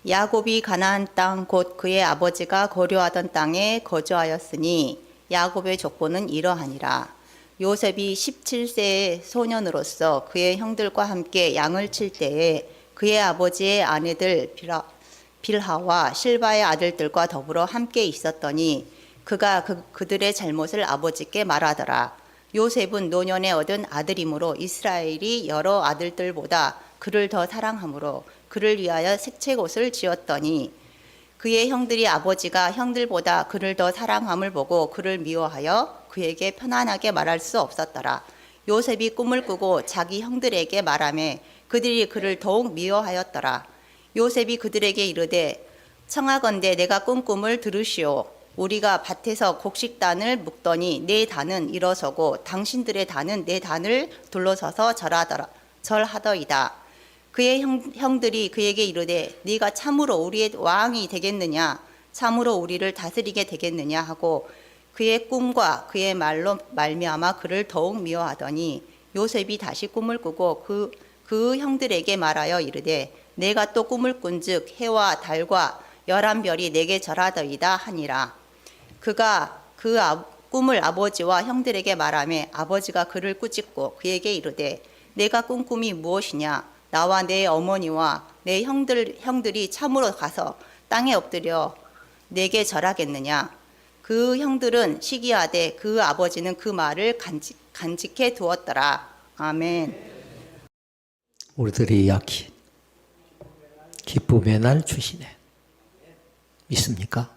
야곱이 가나안 땅 곧 그의 아버지가 거류하던 땅에 거주하였으니 야곱의 족보는 이러하니라. 요셉이 17세의 소년으로서 그의 형들과 함께 양을 칠 때에 그의 아버지의 아내들 빌하와 실바의 아들들과 더불어 함께 있었더니 그가 그들의 잘못을 아버지께 말하더라. 요셉은 노년에 얻은 아들이므로 이스라엘이 여러 아들들보다 그를 더 사랑하므로 그를 위하여 색채옷을 지었더니 그의 형들이 아버지가 형들보다 그를 더 사랑함을 보고 그를 미워하여 그에게 편안하게 말할 수 없었더라. 요셉이 꿈을 꾸고 자기 형들에게 말하매 그들이 그를 더욱 미워하였더라. 요셉이 그들에게 이르되 청하건대 내가 꾼 꿈을 들으시오. 우리가 밭에서 곡식단을 묶더니 내 단은 일어서고 당신들의 단은 내 단을 둘러서서 절하더이다. 그의 형들이 그에게 이르되 네가 참으로 우리의 왕이 되겠느냐 참으로 우리를 다스리게 되겠느냐 하고 그의 꿈과 그의 말로 말미암아 그를 더욱 미워하더니 요셉이 다시 꿈을 꾸고 그 형들에게 말하여 이르되 내가 또 꿈을 꾼즉 해와 달과 11별이 내게 절하더이다 하니라. 그가 꿈을 아버지와 형들에게 말하며 아버지가 그를 꾸짖고 그에게 이르되 내가 꾼 꿈이 무엇이냐 나와 내 어머니와 내 형들이 참으로 가서 땅에 엎드려 내게 절하겠느냐. 그 형들은 시기하되 그 아버지는 그 말을 간직해 두었더라. 아멘. 우리들의 이야기 기쁨의 날 주시네. 믿습니까?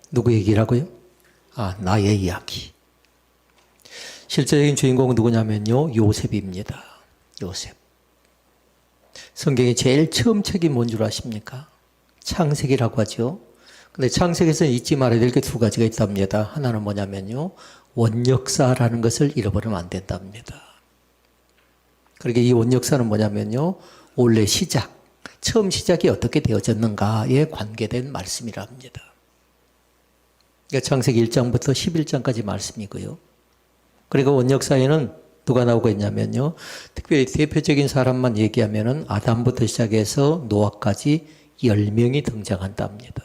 누구 얘기라고요? 나의 이야기. 실제적인 주인공은 누구냐면요, 요셉입니다. 요셉. 성경의 제일 처음 책이 뭔 줄 아십니까? 창세기라고 하죠. 근데 창세기에서는 잊지 말아야 될 게 두 가지가 있답니다. 하나는 뭐냐면요, 원역사라는 것을 잃어버리면 안 된답니다. 그러니까 이 원역사는 뭐냐면요, 원래 처음 시작이 어떻게 되어졌는가에 관계된 말씀이라 합니다. 그러니까 창세기 1장부터 11장까지 말씀이고요. 그리고 원역사에는 누가 나오고 있냐면요, 특별히 대표적인 사람만 얘기하면은 아담부터 시작해서 노아까지 10명이 등장한답니다.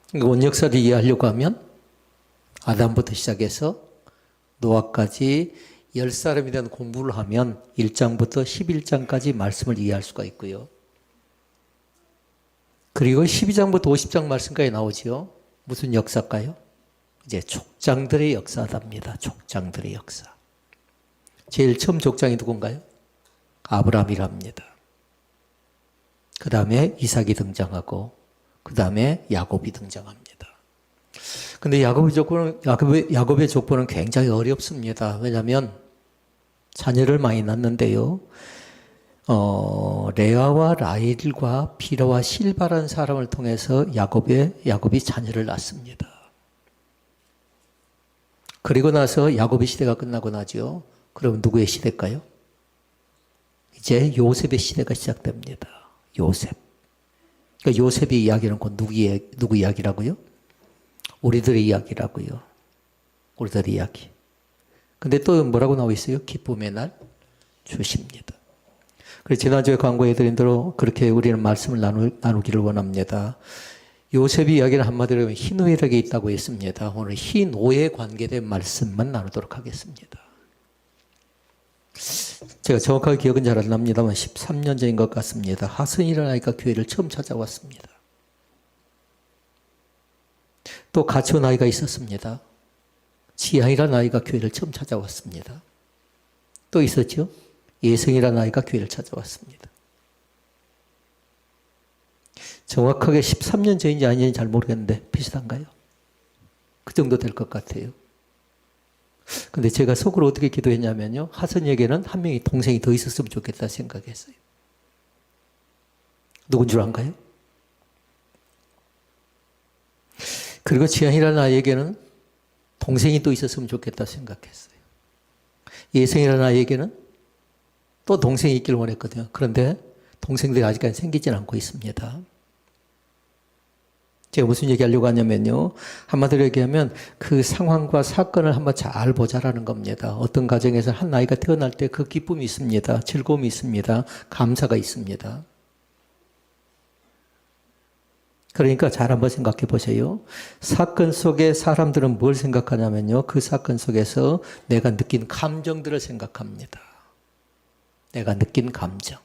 그러니까 원역사를 이해하려고 하면 아담부터 시작해서 노아까지 10사람에 대한 공부를 하면 1장부터 11장까지 말씀을 이해할 수가 있고요. 그리고 12장부터 50장 말씀까지 나오지요. 무슨 역사일까요? 이제 족장들의 역사답니다. 족장들의 역사. 제일 처음 족장이 누군가요? 아브라함이랍니다. 그 다음에 이삭이 등장하고 그 다음에 야곱이 등장합니다. 근데 야곱의 족보는 굉장히 어렵습니다. 왜냐하면 자녀를 많이 낳는데요, 레아와 라헬과 빌하와 실바라는 사람을 통해서 야곱이 자녀를 낳습니다. 그리고 나서 야곱의 시대가 끝나고 나죠. 그럼 누구의 시대일까요? 이제 요셉의 시대가 시작됩니다. 요셉. 그러니까 요셉의 이야기는 곧 누구 이야기라고요? 우리들의 이야기라고요. 우리들의 이야기. 근데 또 뭐라고 나와 있어요? 기쁨의 날 주십니다. 그래서 지난주에 광고해드린 대로 그렇게 우리는 말씀을 나누기를 원합니다. 요셉의 이야기는 한마디로 하면 희노애락에 있다고 했습니다. 오늘 희노에 관계된 말씀만 나누도록 하겠습니다. 제가 정확하게 기억은 잘 안 납니다만 13년 전인 것 같습니다. 하선이라는 아이가 교회를 처음 찾아왔습니다. 또 같이 온 아이가 있었습니다. 지향이라는 아이가 교회를 처음 찾아왔습니다. 또 있었죠? 예성이라는 아이가 교회를 찾아왔습니다. 정확하게 13년 전인지 아닌지 잘 모르겠는데 비슷한가요? 그 정도 될 것 같아요. 근데 제가 속으로 어떻게 기도했냐면요, 하선에게는 한 명이 동생이 더 있었으면 좋겠다 생각했어요. 누군 줄 안가요? 그리고 지한이라는 아이에게는 동생이 또 있었으면 좋겠다 생각했어요. 예성이라는 아이에게는 또 동생이 있길 원했거든요. 그런데 동생들이 아직까지 생기진 않고 있습니다. 제가 무슨 얘기하려고 하냐면요, 한마디로 얘기하면 그 상황과 사건을 한번 잘 보자라는 겁니다. 어떤 가정에서 한 아이가 태어날 때 그 기쁨이 있습니다. 즐거움이 있습니다. 감사가 있습니다. 그러니까 잘 한번 생각해 보세요. 사건 속에 사람들은 뭘 생각하냐면요. 그 사건 속에서 내가 느낀 감정들을 생각합니다. 내가 느낀 감정.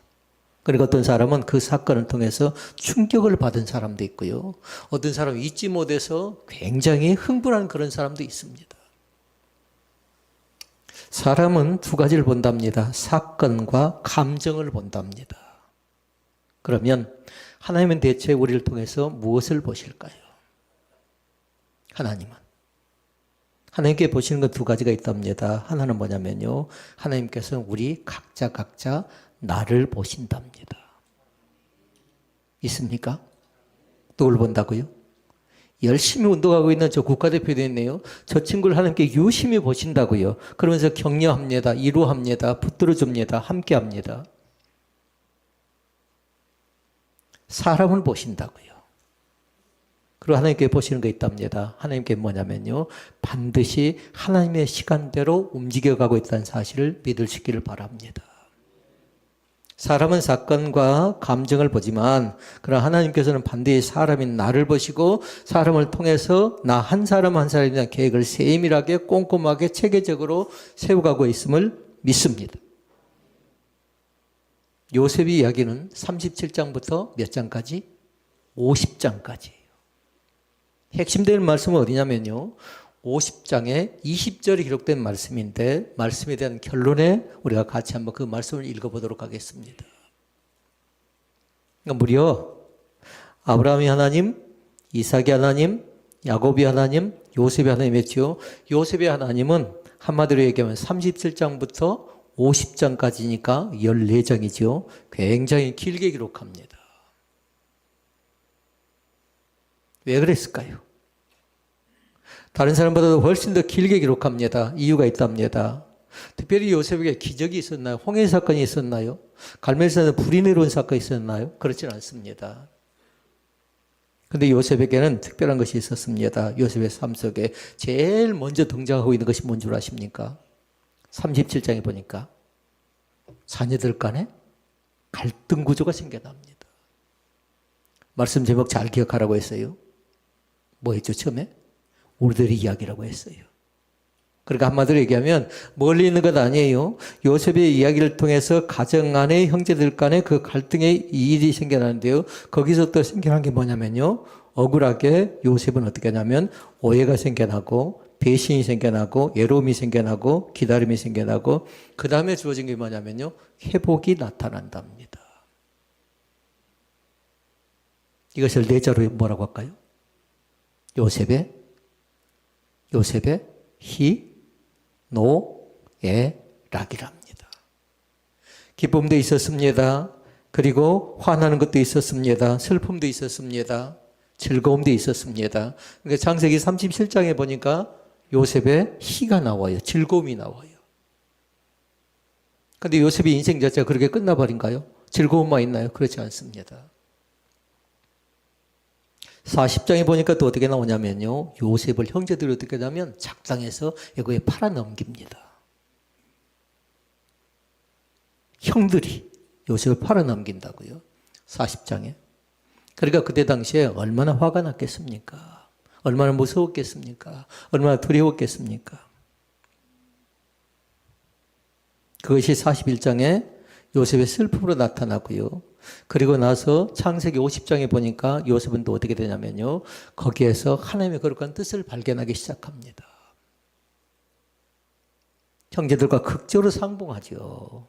그리고 어떤 사람은 그 사건을 통해서 충격을 받은 사람도 있고요. 어떤 사람은 잊지 못해서 굉장히 흥분한 그런 사람도 있습니다. 사람은 두 가지를 본답니다. 사건과 감정을 본답니다. 그러면 하나님은 대체 우리를 통해서 무엇을 보실까요? 하나님은. 하나님께 보시는 건 두 가지가 있답니다. 하나는 뭐냐면요. 하나님께서는 우리 각자 나를 보신답니다. 있습니까? 누굴 본다고요? 열심히 운동하고 있는 저 국가대표도 있네요. 저 친구를 하나님께 유심히 보신다고요. 그러면서 격려합니다. 위로합니다. 붙들어줍니다. 함께합니다. 사람을 보신다고요. 그리고 하나님께 보시는 거 있답니다. 하나님께 뭐냐면요. 반드시 하나님의 시간대로 움직여가고 있다는 사실을 믿으시기를 바랍니다. 사람은 사건과 감정을 보지만 그러나 하나님께서는 반드시 사람인 나를 보시고 사람을 통해서 나 한 사람 한 사람에 대한 계획을 세밀하게 꼼꼼하게 체계적으로 세워가고 있음을 믿습니다. 요셉의 이야기는 37장부터 몇 장까지? 50장까지예요. 핵심되는 말씀은 어디냐면요. 50장에 20절이 기록된 말씀인데 말씀에 대한 결론에 우리가 같이 한번 그 말씀을 읽어보도록 하겠습니다. 그러니까 무려 아브라함이 하나님, 이삭이 하나님, 야곱이 하나님, 요셉이 하나님이었죠. 요셉의 하나님은 한마디로 얘기하면 37장부터 50장까지니까 14장이죠. 굉장히 길게 기록합니다. 왜 그랬을까요? 다른 사람보다도 훨씬 더 길게 기록합니다. 이유가 있답니다. 특별히 요셉에게 기적이 있었나요? 홍해 사건이 있었나요? 갈멜산에 불이 내려온 사건이 있었나요? 그렇지는 않습니다. 근데 요셉에게는 특별한 것이 있었습니다. 요셉의 삶 속에 제일 먼저 등장하고 있는 것이 뭔 줄 아십니까? 37장에 보니까 자녀들 간에 갈등 구조가 생겨납니다. 말씀 제목 잘 기억하라고 했어요. 뭐 했죠, 처음에? 우리들의 이야기라고 했어요. 그러니까 한마디로 얘기하면 멀리 있는 것 아니에요. 요셉의 이야기를 통해서 가정 안에 형제들 간에 그 갈등의 일이 생겨나는데요. 거기서 또 생겨난 게 뭐냐면요. 억울하게 요셉은 어떻게 하냐면 오해가 생겨나고 배신이 생겨나고 외로움이 생겨나고 기다림이 생겨나고 그 다음에 주어진 게 뭐냐면요. 회복이 나타난답니다. 이것을 내자로 뭐라고 할까요? 요셉의 희노애락이랍니다. 기쁨도 있었습니다. 그리고 화나는 것도 있었습니다. 슬픔도 있었습니다. 즐거움도 있었습니다. 그러니까 창세기 37장에 보니까 요셉의 희가 나와요. 즐거움이 나와요. 그런데 요셉의 인생 자체가 그렇게 끝나버린가요? 즐거움만 있나요? 그렇지 않습니다. 40장에 보니까 또 어떻게 나오냐면요. 요셉을 형제들이 어떻게 하냐면 작당해서 이거에 팔아넘깁니다. 형들이 요셉을 팔아넘긴다고요. 40장에. 그러니까 그때 당시에 얼마나 화가 났겠습니까? 얼마나 무서웠겠습니까? 얼마나 두려웠겠습니까? 그것이 41장에 요셉의 슬픔으로 나타나고요. 그리고 나서 창세기 50장에 보니까 요셉은 또 어떻게 되냐면요. 거기에서 하나님의 거룩한 뜻을 발견하기 시작합니다. 형제들과 극적으로 상봉하죠.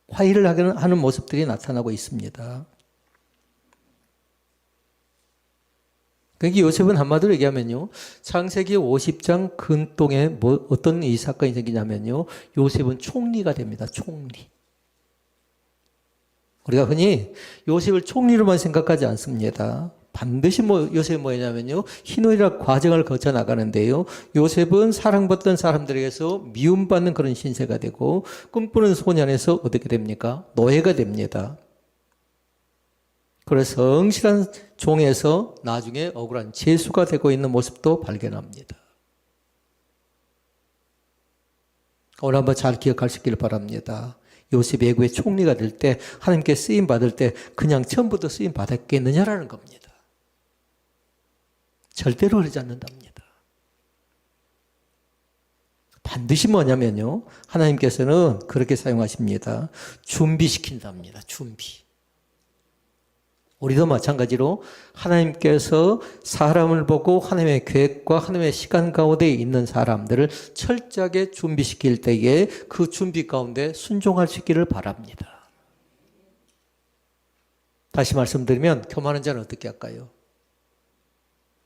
화해를 하는 모습들이 나타나고 있습니다. 그러니까 요셉은 한마디로 얘기하면요. 창세기 50장 근동에 어떤 이 사건이 생기냐면요. 요셉은 총리가 됩니다. 총리. 우리가 흔히 요셉을 총리로만 생각하지 않습니다. 반드시 요셉이 뭐냐면요. 희노애락 과정을 거쳐 나가는데요. 요셉은 사랑받던 사람들에게서 미움받는 그런 신세가 되고 꿈꾸는 소년에서 어떻게 됩니까? 노예가 됩니다. 그래서 성실한 종에서 나중에 억울한 죄수가 되고 있는 모습도 발견합니다. 오늘 한번 잘 기억할 수 있기를 바랍니다. 요셉이 애굽의 총리가 될 때 하나님께 쓰임 받을 때 그냥 처음부터 쓰임 받았겠느냐라는 겁니다. 절대로 그러지 않는답니다. 반드시 뭐냐면요. 하나님께서는 그렇게 사용하십니다. 준비시킨답니다. 준비. 우리도 마찬가지로 하나님께서 사람을 보고 하나님의 계획과 하나님의 시간 가운데 있는 사람들을 철저하게 준비시킬 때에 그 준비 가운데 순종할 수 있기를 바랍니다. 다시 말씀드리면 교만한 자는 어떻게 할까요?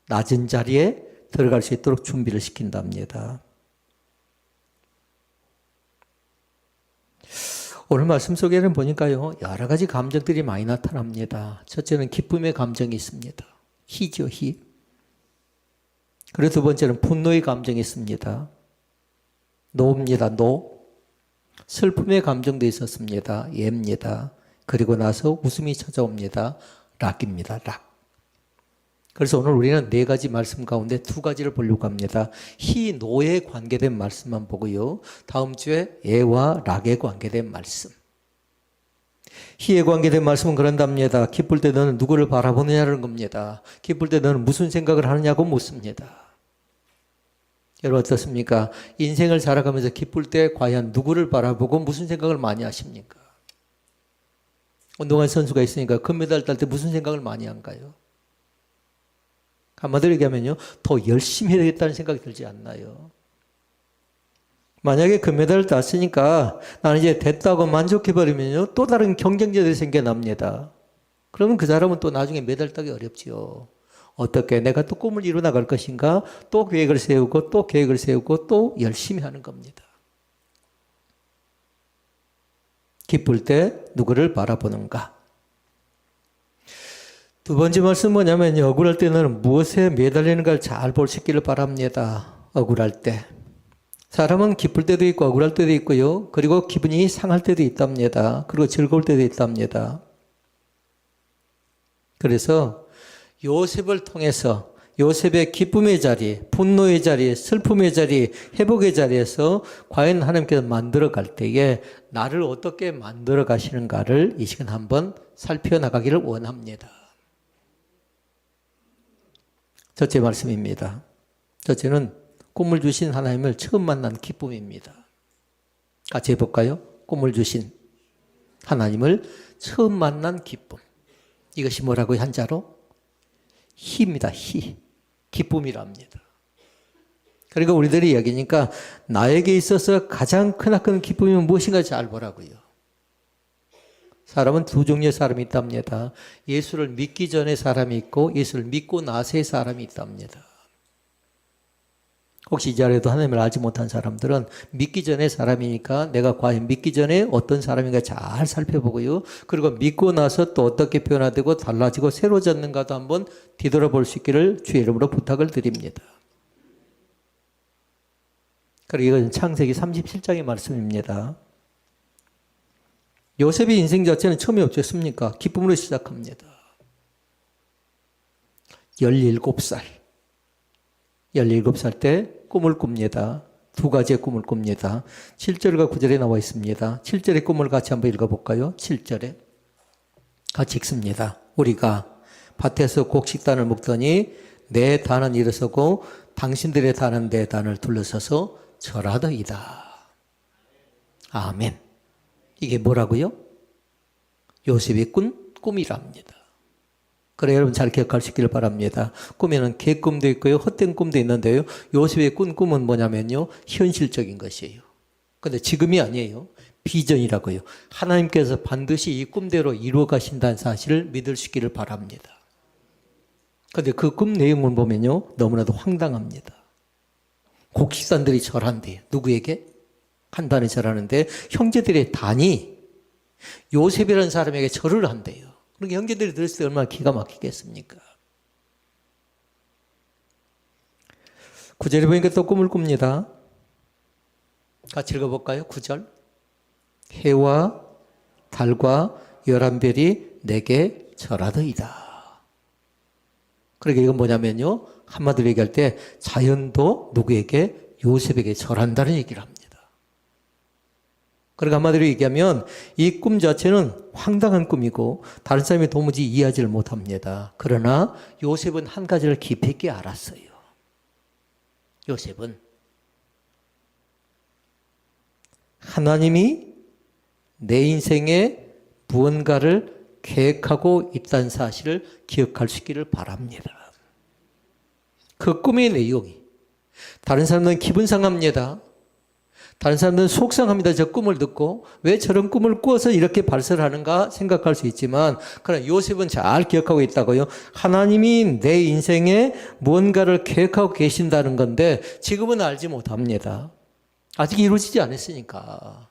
낮은 자리에 들어갈 수 있도록 준비를 시킨답니다. 오늘 말씀 속에는 보니까요, 여러 가지 감정들이 많이 나타납니다. 첫째는 기쁨의 감정이 있습니다. 희죠, 희. 그리고 두 번째는 분노의 감정이 있습니다. 노입니다, 노. 슬픔의 감정도 있었습니다. 예입니다. 그리고 나서 웃음이 찾아옵니다. 락입니다, 락. 그래서 오늘 우리는 네 가지 말씀 가운데 두 가지를 보려고 합니다. 희, 노에 관계된 말씀만 보고요. 다음 주에 예와 락에 관계된 말씀. 희에 관계된 말씀은 그런답니다. 기쁠 때 너는 누구를 바라보느냐는 겁니다. 기쁠 때 너는 무슨 생각을 하느냐고 묻습니다. 여러분 어떻습니까? 인생을 살아가면서 기쁠 때 과연 누구를 바라보고 무슨 생각을 많이 하십니까? 운동한 선수가 있으니까 금메달 딸 때 무슨 생각을 많이 한가요? 한마디로 얘기하면요, 더 열심히 해야 되겠다는 생각이 들지 않나요? 만약에 금메달을 땄으니까 나는 이제 됐다고 만족해버리면요, 또 다른 경쟁자들이 생겨납니다. 그러면 그 사람은 또 나중에 메달 따기 어렵지요. 어떻게 내가 또 꿈을 이루 나갈 것인가? 또 계획을 세우고 또 계획을 세우고 또 열심히 하는 겁니다. 기쁠 때 누구를 바라보는가? 두 번째 말씀 뭐냐면요. 억울할 때는 무엇에 매달리는가를 잘 볼 수 있기를 바랍니다. 억울할 때. 사람은 기쁠 때도 있고 억울할 때도 있고요. 그리고 기분이 상할 때도 있답니다. 그리고 즐거울 때도 있답니다. 그래서 요셉을 통해서 요셉의 기쁨의 자리, 분노의 자리, 슬픔의 자리, 회복의 자리에서 과연 하나님께서 만들어 갈 때에 나를 어떻게 만들어 가시는가를 이 시간 한번 살펴나가기를 원합니다. 첫째 말씀입니다. 첫째는 꿈을 주신 하나님을 처음 만난 기쁨입니다. 같이 해볼까요? 꿈을 주신 하나님을 처음 만난 기쁨. 이것이 뭐라고요? 한자로? 희입니다. 희. 기쁨이랍니다. 그리고 우리들이 이야기니까 나에게 있어서 가장 크나큰 기쁨이 무엇인가 잘 보라고요. 사람은 두 종류의 사람이 있답니다. 예수를 믿기 전에 사람이 있고 예수를 믿고 나서의 사람이 있답니다. 혹시 이 자리에도 하나님을 알지 못한 사람들은 믿기 전에 사람이니까 내가 과연 믿기 전에 어떤 사람인가 잘 살펴보고요. 그리고 믿고 나서 또 어떻게 변화되고 달라지고 새로워졌는가도 한번 뒤돌아볼 수 있기를 주의 이름으로 부탁을 드립니다. 그리고 이건 창세기 37장의 말씀입니다. 요셉의 인생 자체는 처음에 어땠습니까? 기쁨으로 시작합니다. 17살. 17살 때 꿈을 꿉니다. 두 가지의 꿈을 꿉니다. 7절과 9절에 나와 있습니다. 7절의 꿈을 같이 한번 읽어볼까요? 7절에 같이 읽습니다. 우리가 밭에서 곡식단을 먹더니 내 단은 일어서고 당신들의 단은 내 단을 둘러서서 절하더이다. 아멘. 이게 뭐라고요? 요셉이 꾼 꿈이랍니다. 그래 여러분 잘 기억할 수 있기를 바랍니다. 꿈에는 개꿈도 있고요. 헛된 꿈도 있는데요. 요셉의 꾼 꿈은 뭐냐면요. 현실적인 것이에요. 근데 지금이 아니에요. 비전이라고요. 하나님께서 반드시 이 꿈대로 이루어 가신다는 사실을 믿을 수 있기를 바랍니다. 근데 그 꿈 내용을 보면요. 너무나도 황당합니다. 곡식단들이 절한대요. 누구에게? 한 단에 절하는데 형제들의 단이 요셉이라는 사람에게 절을 한대요. 그러니까 형제들이 들었을 때 얼마나 기가 막히겠습니까? 9절에 보니까 또 꿈을 꿉니다. 같이 읽어볼까요? 9절. 해와 달과 11별이 내게 절하더이다. 그러니까 이건 뭐냐면요. 한마디로 얘기할 때 자연도 누구에게? 요셉에게 절한다는 얘기를 합니다. 그러니까 한마디로 얘기하면 이 꿈 자체는 황당한 꿈이고 다른 사람이 도무지 이해하지를 못합니다. 그러나 요셉은 한 가지를 깊이 있게 알았어요. 요셉은 하나님이 내 인생에 무언가를 계획하고 있다는 사실을 기억할 수 있기를 바랍니다. 그 꿈의 내용이 다른 사람들은 기분 상합니다. 다른 사람들은 속상합니다. 저 꿈을 듣고 왜 저런 꿈을 꾸어서 이렇게 발설하는가 생각할 수 있지만 그러나 요셉은 잘 기억하고 있다고요. 하나님이 내 인생에 무언가를 계획하고 계신다는 건데 지금은 알지 못합니다. 아직 이루어지지 않았으니까.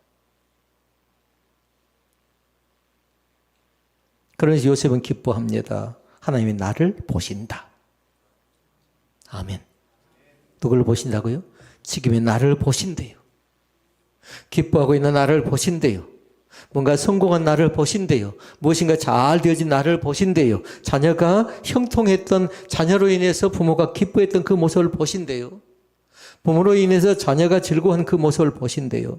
그러면서 요셉은 기뻐합니다. 하나님이 나를 보신다. 아멘. 누구를 보신다고요? 지금의 나를 보신대요. 기뻐하고 있는 나를 보신대요. 뭔가 성공한 나를 보신대요. 무엇인가 잘 되어진 나를 보신대요. 자녀가 형통했던 자녀로 인해서 부모가 기뻐했던 그 모습을 보신대요. 부모로 인해서 자녀가 즐거워한 그 모습을 보신대요.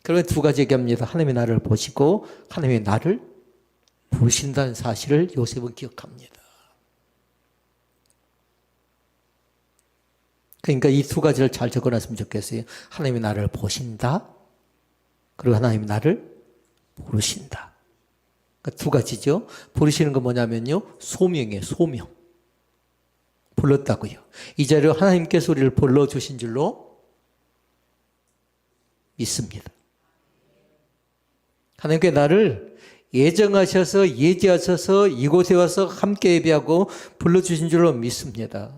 그러면 두 가지 얘기합니다. 하나님이 나를 보시고 하나님이 나를 보신다는 사실을 요셉은 기억합니다. 그러니까 이 두 가지를 잘 적어놨으면 좋겠어요. 하나님이 나를 보신다. 그리고 하나님이 나를 부르신다. 그러니까 두 가지죠. 부르시는 건 뭐냐면요. 소명이에요. 소명. 불렀다고요. 이 자리로 하나님께서 우리를 불러주신 줄로 믿습니다. 하나님께 나를 예정하셔서 예지하셔서 이곳에 와서 함께 예배하고 불러주신 줄로 믿습니다.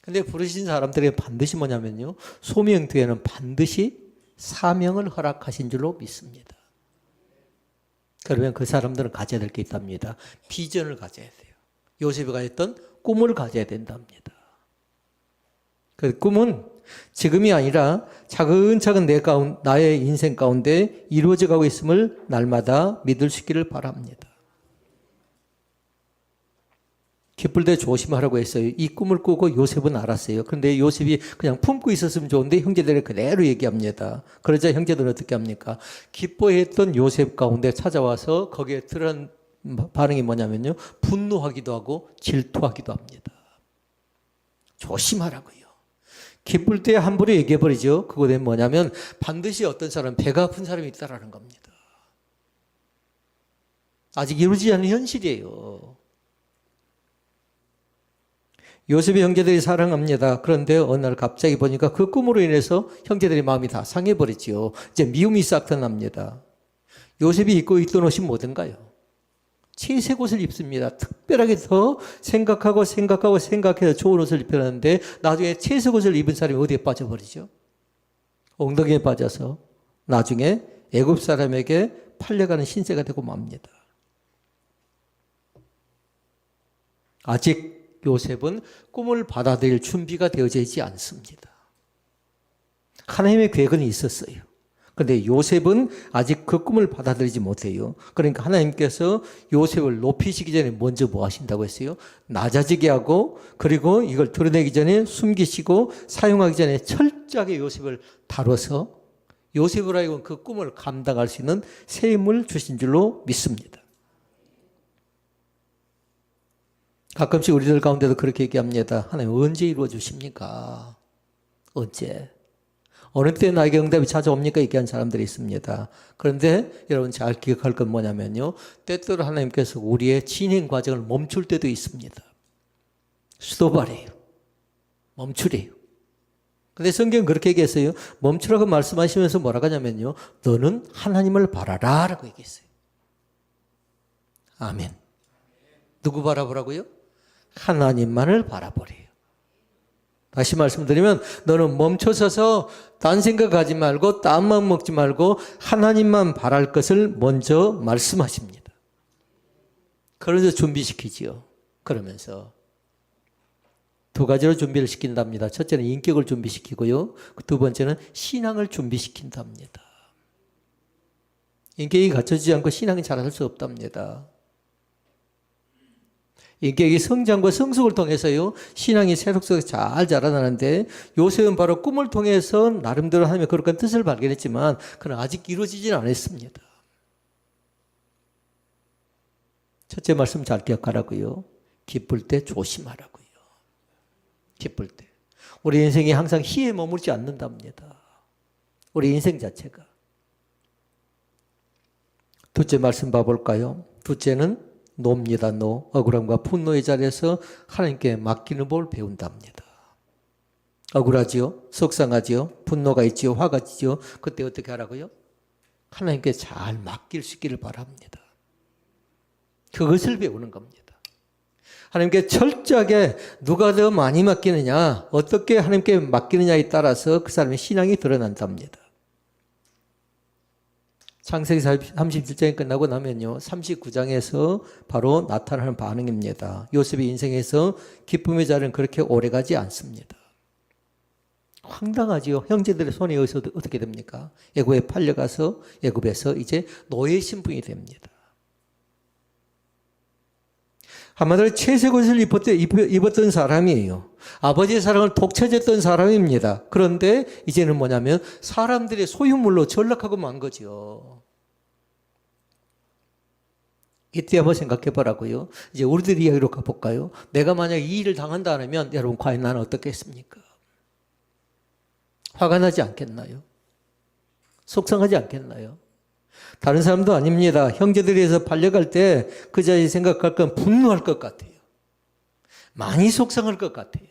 근데 부르신 사람들에게 반드시 뭐냐면요. 소명 뒤에는 반드시 사명을 허락하신 줄로 믿습니다. 그러면 그 사람들은 가져야 될 게 있답니다. 비전을 가져야 돼요. 요셉이 가졌던 꿈을 가져야 된답니다. 그 꿈은 지금이 아니라 차근차근 나의 인생 가운데 이루어져 가고 있음을 날마다 믿을 수 있기를 바랍니다. 기쁠 때 조심하라고 했어요. 이 꿈을 꾸고 요셉은 알았어요. 그런데 요셉이 그냥 품고 있었으면 좋은데 형제들이 그대로 얘기합니다. 그러자 형제들은 어떻게 합니까? 기뻐했던 요셉 가운데 찾아와서 거기에 드러난 반응이 뭐냐면요. 분노하기도 하고 질투하기도 합니다. 조심하라고요. 기쁠 때 함부로 얘기해버리죠. 그거는 뭐냐면 반드시 어떤 사람, 배가 아픈 사람이 있다라는 겁니다. 아직 이루어지지 않은 현실이에요. 요셉의 형제들이 사랑합니다. 그런데 어느 날 갑자기 보니까 그 꿈으로 인해서 형제들의 마음이 다 상해버리지요. 이제 미움이 싹 드납니다. 요셉이 입고 있던 옷이 뭐든가요? 채색 옷을 입습니다. 특별하게 더 생각해서 좋은 옷을 입혀놨는데 나중에 채색 옷을 입은 사람이 어디에 빠져버리죠? 엉덩이에 빠져서 나중에 애굽 사람에게 팔려가는 신세가 되고 맙니다. 아직 요셉은 꿈을 받아들일 준비가 되어져 있지 않습니다. 하나님의 계획은 있었어요. 그런데 요셉은 아직 그 꿈을 받아들이지 못해요. 그러니까 하나님께서 요셉을 높이시기 전에 먼저 뭐 하신다고 했어요? 낮아지게 하고 그리고 이걸 드러내기 전에 숨기시고 사용하기 전에 철저하게 요셉을 다뤄서 요셉으로 하여금 그 꿈을 감당할 수 있는 새 힘을 주신 줄로 믿습니다. 가끔씩 우리들 가운데도 그렇게 얘기합니다. 하나님 언제 이루어 주십니까? 언제? 어느 때 나에게 응답이 찾아옵니까? 얘기한 사람들이 있습니다. 그런데 여러분 잘 기억할 건 뭐냐면요. 때때로 하나님께서 우리의 진행 과정을 멈출 때도 있습니다. 스톱하래요. 멈추래요. 근데 성경은 그렇게 얘기했어요. 멈추라고 말씀하시면서 뭐라고 하냐면요. 너는 하나님을 바라라 라고 얘기했어요. 아멘. 누구 바라보라고요? 하나님만을 바라보래요. 다시 말씀드리면 너는 멈춰서서 딴 생각하지 말고 딴 마음 먹지 말고 하나님만 바랄 것을 먼저 말씀하십니다. 그래서 준비시키지요. 그러면서 두 가지로 준비를 시킨답니다. 첫째는 인격을 준비시키고요. 두 번째는 신앙을 준비시킨답니다. 인격이 갖춰지지 않고 신앙이 자랄 수 없답니다. 인격의 성장과 성숙을 통해서요, 신앙이 새록새록 잘 자라나는데, 요셉은 바로 꿈을 통해서 나름대로 하나님의 거룩한 뜻을 발견했지만, 그러나 아직 이루어지진 않았습니다. 첫째 말씀 잘 기억하라고요. 기쁠 때 조심하라고요. 기쁠 때. 우리 인생이 항상 희에 머물지 않는답니다. 우리 인생 자체가. 둘째 말씀 봐볼까요? 둘째는 노입니다. 노. 억울함과 분노의 자리에서 하나님께 맡기는 법을 배운답니다. 억울하지요? 속상하지요? 분노가 있지요? 화가 있지요? 그때 어떻게 하라고요? 하나님께 잘 맡길 수 있기를 바랍니다. 그것을 배우는 겁니다. 하나님께 철저하게 누가 더 많이 맡기느냐, 어떻게 하나님께 맡기느냐에 따라서 그 사람의 신앙이 드러난답니다. 창세기 37장이 끝나고 나면요, 39장에서 바로 나타나는 반응입니다. 요셉의 인생에서 기쁨의 자리는 그렇게 오래가지 않습니다. 황당하지요. 형제들의 손에 의해서 어떻게 됩니까? 애굽에 팔려가서 애굽에서 이제 노예 신분이 됩니다. 한마디로 채색 옷을 입었던 사람이에요. 아버지의 사랑을 독차지했던 사람입니다. 그런데 이제는 뭐냐면 사람들의 소유물로 전락하고 만 거죠. 이때 한번 생각해 보라고요. 이제 우리들 이야기로 가볼까요? 내가 만약 이 일을 당한다 하면 여러분 과연 나는 어떻겠습니까? 화가 나지 않겠나요? 속상하지 않겠나요? 다른 사람도 아닙니다. 형제들에서 팔려갈 때 그 자리 생각할 건 분노할 것 같아요. 많이 속상할 것 같아요.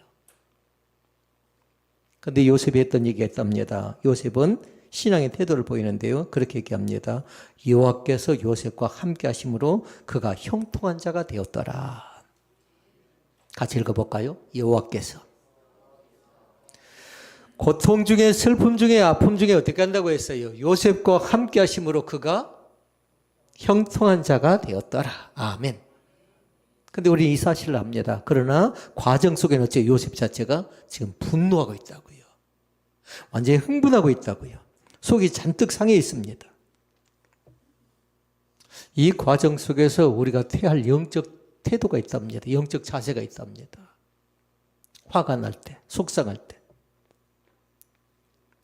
그런데 요셉이 했던 얘기가 있답니다. 요셉은 신앙의 태도를 보이는데요. 그렇게 얘기합니다. 여호와께서 요셉과 함께 하심으로 그가 형통한 자가 되었더라. 같이 읽어볼까요? 여호와께서. 고통 중에 슬픔 중에 아픔 중에 어떻게 한다고 했어요? 요셉과 함께 하심으로 그가 형통한 자가 되었더라. 아멘. 근데 우리 이 사실을 압니다. 그러나 과정 속에는 어째 요셉 자체가 지금 분노하고 있다고요. 완전히 흥분하고 있다고요. 속이 잔뜩 상해 있습니다. 이 과정 속에서 우리가 태할 영적 태도가 있답니다. 영적 자세가 있답니다. 화가 날 때, 속상할 때.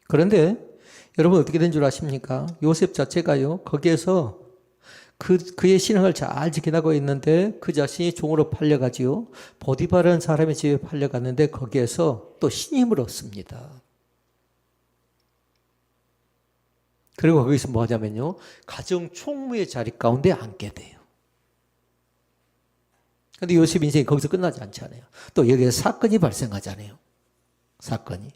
그런데 여러분 어떻게 된 줄 아십니까? 요셉 자체가요, 거기에서 그의 신앙을 잘 지켜나가고 있는데 그 자신이 종으로 팔려가지요. 보디바라는 사람의 집에 팔려갔는데 거기에서 또 신임을 얻습니다. 그리고 거기서 뭐 하냐면요, 가정 총무의 자리 가운데 앉게 돼요. 근데 요셉 인생이 거기서 끝나지 않잖아요. 또 여기에 사건이 발생하잖아요. 사건이.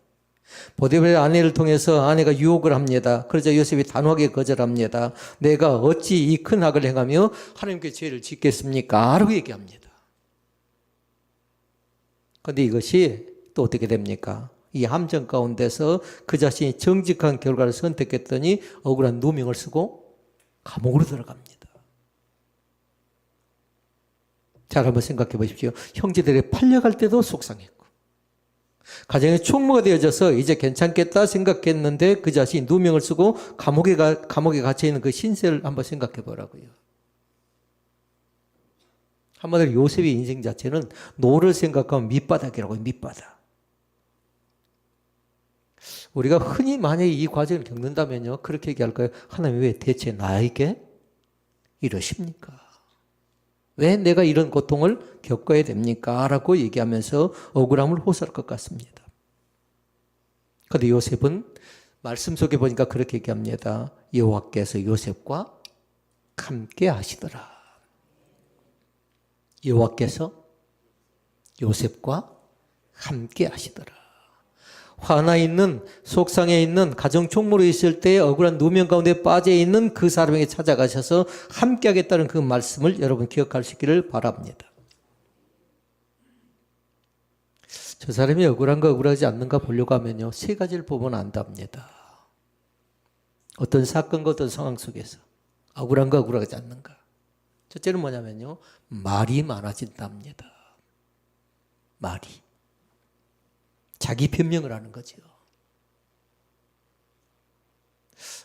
보디발의 아내를 통해서 아내가 유혹을 합니다. 그러자 요셉이 단호하게 거절합니다. 내가 어찌 이 큰 악을 행하며 하나님께 죄를 짓겠습니까? 라고 얘기합니다. 그런데 이것이 또 어떻게 됩니까? 이 함정 가운데서 그 자신이 정직한 결과를 선택했더니 억울한 누명을 쓰고 감옥으로 들어갑니다. 잘 한번 생각해 보십시오. 형제들이 팔려갈 때도 속상했고, 가정의 총무가 되어져서 이제 괜찮겠다 생각했는데 그 자신이 누명을 쓰고 감옥에 갇혀있는 그 신세를 한번 생각해 보라고요. 한마디로 요셉의 인생 자체는 노를 생각하면 밑바닥이라고요. 밑바닥. 우리가 흔히 만약에 이 과정을 겪는다면요, 그렇게 얘기할까요? 하나님 왜 대체 나에게 이러십니까? 왜 내가 이런 고통을 겪어야 됩니까? 라고 얘기하면서 억울함을 호소할 것 같습니다. 그런데 요셉은 말씀 속에 보니까 그렇게 얘기합니다. 여호와께서 요셉과 함께 하시더라. 여호와께서 요셉과 함께 하시더라. 화나 있는, 속상해 있는, 가정 총무로 있을 때 억울한 누명 가운데 빠져 있는 그 사람에게 찾아가셔서 함께 하겠다는 그 말씀을 여러분 기억할 수 있기를 바랍니다. 저 사람이 억울한가 억울하지 않는가 보려고 하면요, 세 가지를 보면 안답니다. 어떤 사건과 어떤 상황 속에서 억울한가 억울하지 않는가. 첫째는 뭐냐면요, 말이 많아진답니다. 말이. 자기 변명을 하는 거죠.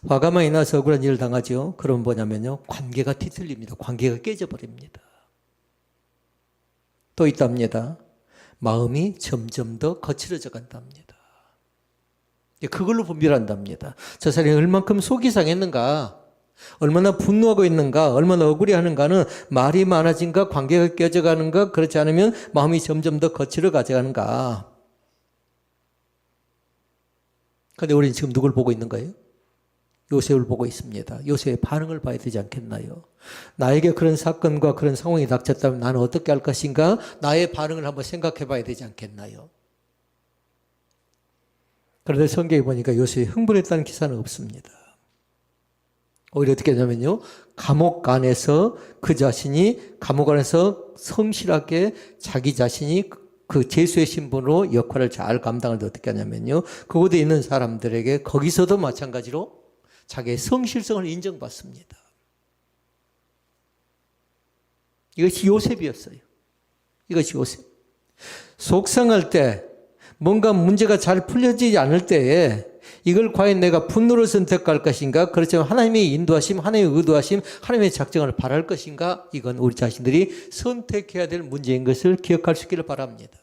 화가 많이 나서 억울한 일을 당하죠. 그럼 뭐냐면요, 관계가 뒤틀립니다. 관계가 깨져버립니다. 또 있답니다. 마음이 점점 더 거칠어져 간답니다. 그걸로 분별한답니다. 저 사람이 얼만큼 속이 상했는가, 얼마나 분노하고 있는가, 얼마나 억울해하는가는 말이 많아진가, 관계가 깨져가는가, 그렇지 않으면 마음이 점점 더 거칠어 가져가는가. 그런데 우리는 지금 누굴 보고 있는 거예요? 요셉을 보고 있습니다. 요셉의 반응을 봐야 되지 않겠나요? 나에게 그런 사건과 그런 상황이 닥쳤다면 나는 어떻게 할 것인가? 나의 반응을 한번 생각해 봐야 되지 않겠나요? 그런데 성경에 보니까 요셉이 흥분했다는 기사는 없습니다. 오히려 어떻게 하냐면요, 감옥 안에서 그 자신이 감옥 안에서 성실하게 자기 자신이 그 제수의 신분으로 역할을 잘 감당할 때 어떻게 하냐면요, 그곳에 있는 사람들에게 거기서도 마찬가지로 자기의 성실성을 인정받습니다. 이것이 요셉이었어요. 이것이 요셉. 속상할 때, 뭔가 문제가 잘 풀려지지 않을 때에 이걸 과연 내가 분노를 선택할 것인가? 그렇지만 하나님의 인도하심, 하나님의 의도하심, 하나님의 작정을 바랄 것인가? 이건 우리 자신들이 선택해야 될 문제인 것을 기억할 수 있기를 바랍니다.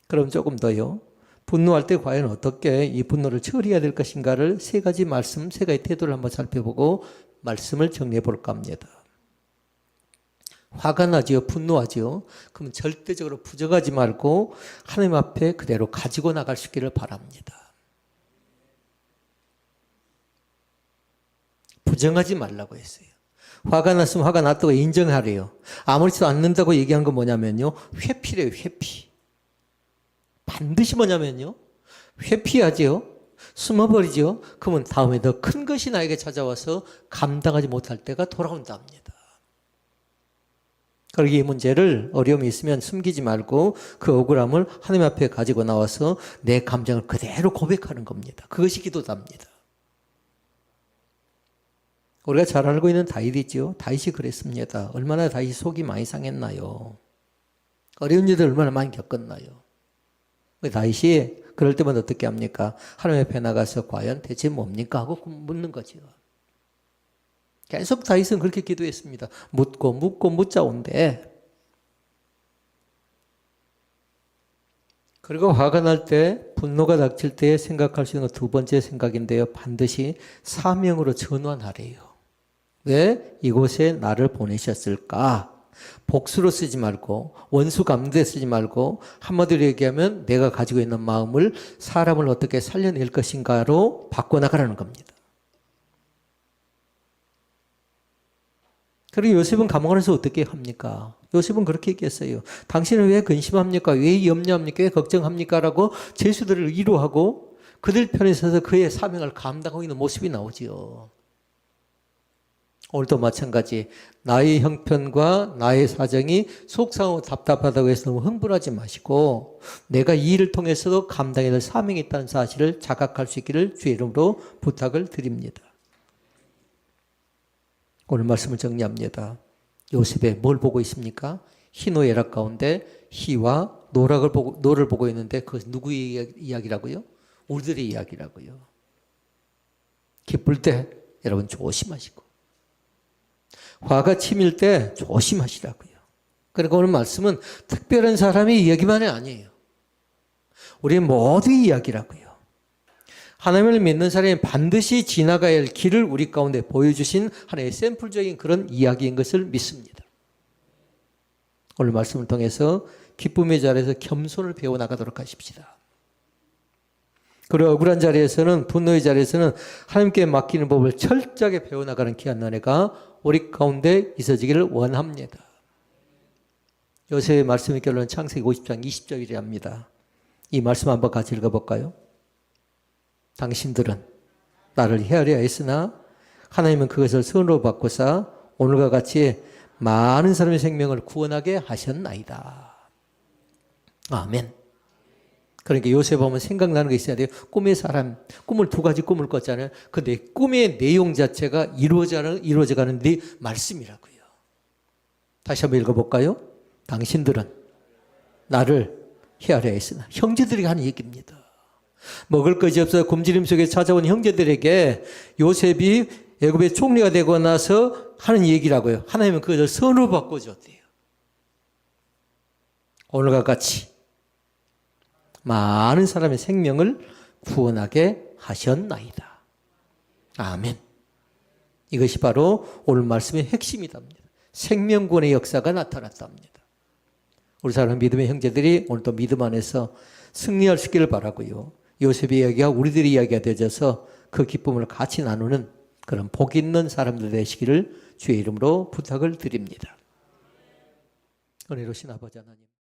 그럼 조금 더요. 분노할 때 과연 어떻게 이 분노를 처리해야 될 것인가를 세 가지 말씀, 세 가지 태도를 한번 살펴보고 말씀을 정리해 볼까 합니다. 화가 나지요, 분노하지요. 그러면 절대적으로 부정하지 말고 하나님 앞에 그대로 가지고 나갈 수 있기를 바랍니다. 부정하지 말라고 했어요. 화가 났으면 화가 났다고 인정하래요. 아무렇지도 않는다고 얘기한 건 뭐냐면요, 회피래요, 회피. 반드시 뭐냐면요, 회피하지요, 숨어버리죠. 그러면 다음에 더 큰 것이 나에게 찾아와서 감당하지 못할 때가 돌아온답니다. 그러기 이 문제를 어려움이 있으면 숨기지 말고 그 억울함을 하나님 앞에 가지고 나와서 내 감정을 그대로 고백하는 겁니다. 그것이 기도답니다. 우리가 잘 알고 있는 다윗이죠. 다윗이 그랬습니다. 얼마나 다윗이 속이 많이 상했나요? 어려운 일들 얼마나 많이 겪었나요? 다윗이 그럴 때마다 어떻게 합니까? 하나님 앞에 나가서 과연 대체 뭡니까? 하고 묻는 거죠. 계속 다윗은 그렇게 기도했습니다. 묻고 묻자온데. 그리고 화가 날 때, 분노가 닥칠 때 생각할 수 있는 두 번째 생각인데요. 반드시 사명으로 전환하래요. 왜 이곳에 나를 보내셨을까? 복수로 쓰지 말고, 원수 갚는 데 쓰지 말고, 한마디로 얘기하면 내가 가지고 있는 마음을 사람을 어떻게 살려낼 것인가로 바꿔나가라는 겁니다. 그리고 요셉은 감옥 안에서 어떻게 합니까? 요셉은 그렇게 얘기했어요. 당신은 왜 근심합니까? 왜 염려합니까? 왜 걱정합니까? 라고 제수들을 위로하고 그들 편에 서서 그의 사명을 감당하고 있는 모습이 나오지요. 오늘도 마찬가지, 나의 형편과 나의 사정이 속상하고 답답하다고 해서 너무 흥분하지 마시고 내가 이 일을 통해서도 감당해야 될 사명이 있다는 사실을 자각할 수 있기를 주의 이름으로 부탁을 드립니다. 오늘 말씀을 정리합니다. 요셉의 뭘 보고 있습니까? 희노 애락 가운데 희와 노를 보고 있는데 그것은 누구의 이야기라고요? 우리들의 이야기라고요. 기쁠 때 여러분 조심하시고, 화가 치밀 때 조심하시라고요. 그러니까 오늘 말씀은 특별한 사람의 이야기만이 아니에요. 우리 모두의 이야기라고요. 하나님을 믿는 사람이 반드시 지나가야 할 길을 우리 가운데 보여주신 하나의 샘플적인 그런 이야기인 것을 믿습니다. 오늘 말씀을 통해서 기쁨의 자리에서 겸손을 배워나가도록 하십시다. 그리고 억울한 자리에서는, 분노의 자리에서는 하나님께 맡기는 법을 철저하게 배워나가는 귀한 은혜가 우리 가운데 있어지기를 원합니다. 요셉의 말씀의 결론은 창세기 50장 20절이랍니다. 이 말씀 한번 같이 읽어볼까요? 당신들은 나를 헤아려 했으나 하나님은 그것을 선으로 바꾸사 오늘과 같이 많은 사람의 생명을 구원하게 하셨나이다. 아멘. 그러니까 요셉 보면 생각나는 게 있어야 돼요. 꿈의 사람, 꿈을 두 가지 꿈을 꿨잖아요. 근데 꿈의 내용 자체가 이루어져가는 네 말씀이라고요. 다시 한번 읽어볼까요? 당신들은 나를 헤아려 했으나, 형제들이 하는 얘기입니다. 먹을 것이 없어 굶주림 속에 찾아온 형제들에게 요셉이 애굽의 총리가 되고 나서 하는 얘기라고요. 하나님은 그것을 선으로 바꿔줬대요. 오늘과 같이 많은 사람의 생명을 구원하게 하셨나이다. 아멘. 이것이 바로 오늘 말씀의 핵심이답니다. 생명구원의 역사가 나타났답니다. 우리 사랑하는 믿음의 형제들이 오늘도 믿음 안에서 승리할 수 있기를 바라고요. 요셉의 이야기가 우리들의 이야기가 되어져서 그 기쁨을 같이 나누는 그런 복 있는 사람들 되시기를 주의 이름으로 부탁을 드립니다. 은혜로우신 아버지 하나님.